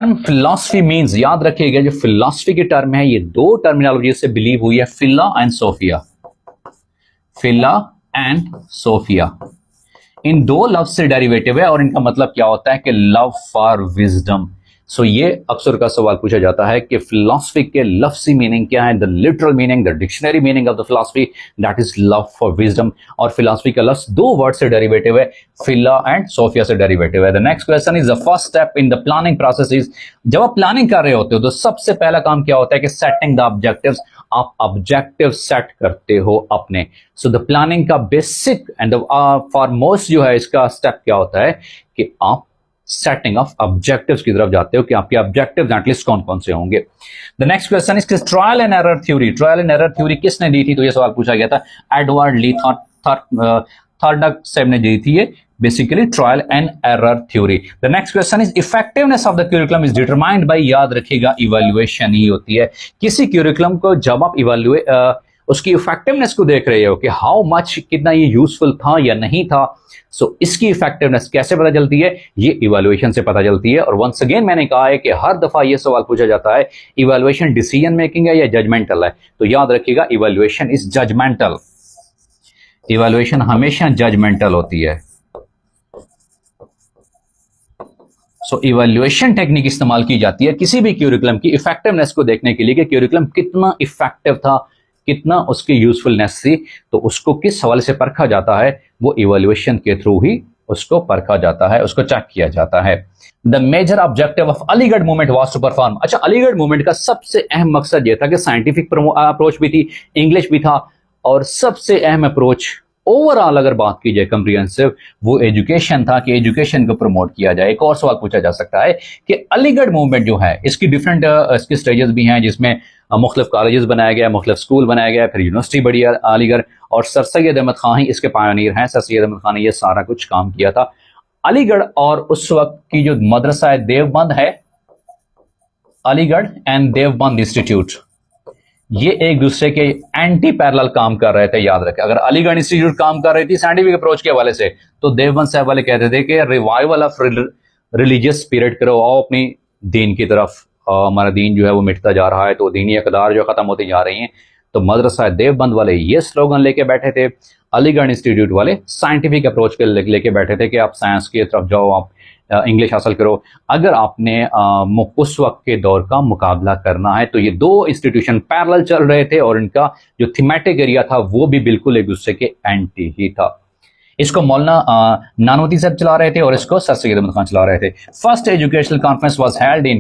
Philosophy means, याद रखिएगा जो फिलॉसफी की टर्म है, ये दो टर्मिनोलॉजी से बिलीव हुई है, फिला एंड सोफिया। फिला एंड सोफिया इन दो लफ्ज से डेरिवेटिव है और इनका मतलब क्या होता है कि लव फॉर विजडम। सो ये अक्सर का सवाल पूछा जाता है कि फिलॉसफी के लफ्जी मीनिंग क्या है, the literal meaning, the dictionary meaning of the philosophy, that is love for wisdom. और फिलॉसफी का लफ्ज दो वर्ड से डेरिवेटिव है, फिला एंड सोफिया से डेरिवेटिव है। The next question is the first step in the planning process is, जब आप प्लानिंग कर रहे होते हो तो सबसे पहला काम क्या होता है कि सेटिंग द ऑब्जेक्टिव्स, आप ऑब्जेक्टिव सेट करते हो अपने। सो द प्लानिंग का बेसिक एंड फॉरमोस्ट जो है इसका स्टेप क्या होता है कि आप सेटिंग ऑफ ऑब्जेक्टिव्स की तरफ जाते हो कि आपके ऑब्जेक्टिव्स एटलीस्ट कौन कौन से होंगे। The next question is trial and error theory. Trial and error theory किसने दी थी, तो ये सवाल पूछा गया था, एडवर्ड ली थॉर्डक साहब ने दी थी ये basically trial and error theory. The next question is effectiveness of the curriculum is determined by, याद रखिएगा इवैल्यूएशन ही होती है। किसी क्यूरिकुलम को जब आप उसकी इफेक्टिवनेस को देख रहे हो कि हाउ मच, कितना ये यूजफुल था या नहीं था, सो इसकी इफेक्टिवनेस कैसे पता चलती है, ये इवैल्यूएशन से पता चलती है। और वंस अगेन मैंने कहा है कि हर दफा ये सवाल पूछा जाता है इवैल्यूएशन डिसीजन मेकिंग है या जजमेंटल है, तो याद रखिएगा इवैल्यूएशन इज जजमेंटल। इवैल्यूएशन हमेशा जजमेंटल होती है। सो इवैल्यूएशन टेक्निक इस्तेमाल की जाती है किसी भी क्यूरिकुलम की इफेक्टिवनेस को देखने के लिए कि क्यूरिकुलम कितना इफेक्टिव था, कितना उसकी यूजफुलनेस थी, तो उसको किस हवाले से परखा जाता है, वो इवैल्यूएशन के थ्रू ही उसको परखा जाता है, उसको चेक किया जाता है। The major objective of Aligarh movement was to perform. अच्छा, अलीगढ़ मूवमेंट का सबसे अहम मकसद यह था कि साइंटिफिक अप्रोच भी थी, इंग्लिश भी था, और सबसे अहम अप्रोच ओवरऑल अगर बात की जाए कंप्रिहेंसिव, वो एजुकेशन था कि एजुकेशन को प्रमोट किया जाए। एक और सवाल पूछा जा सकता है कि अलीगढ़ मूवमेंट जो है इसकी डिफरेंट इसकी स्टेजेस भी हैं, जिसमें मुख्तलिफ कॉलेजेस बनाया गया, मुख्तलिफ स्कूल बनाया गया, फिर यूनिवर्सिटी बड़ी है अलीगढ़, और सर सैयद अहमद खान ही इसके पायनियर हैं। सर सैयद अहमद खान ने ये सारा कुछ काम किया था। अलीगढ़ और उस वक्त की जो मदरसा देवबंद है, अलीगढ़ एंड देवबंद इंस्टीट्यूट, ये एक दूसरे के एंटी पैरेलल काम कर रहे थे। याद रखें, अगर अलीगढ़ इंस्टीट्यूट काम कर रही थी साइंटिफिक अप्रोच के हवाले से, तो देवबंद साहब वाले कहते थे कि रिवाइवल ऑफ रिलीजियस स्पिरिट करो, आओ अपनी दीन की तरफ, हमारा दीन जो है वो मिटता जा रहा है, तो दीनी अकदार जो खत्म होती जा रही हैं। तो मदरसा देवबंद वाले ये स्लोगन लेके बैठे थे, अलीगढ़ इंस्टीट्यूट वाले साइंटिफिक अप्रोच के लेके बैठे थे कि आप साइंस की तरफ जाओ, आप इंग्लिश हासिल करो। अगर आपने उस वक्त के दौर का मुकाबला करना है, तो ये दो इंस्टीट्यूशन पैरेलल चल रहे थे और इनका जो थीमेटिक एरिया था वो भी बिल्कुल एक दूसरे के एंटी ही था। इसको मौलाना नानवती साहब चला रहे थे और इसको सर सैयद अहमद खान चला रहे थे। First educational conference was held in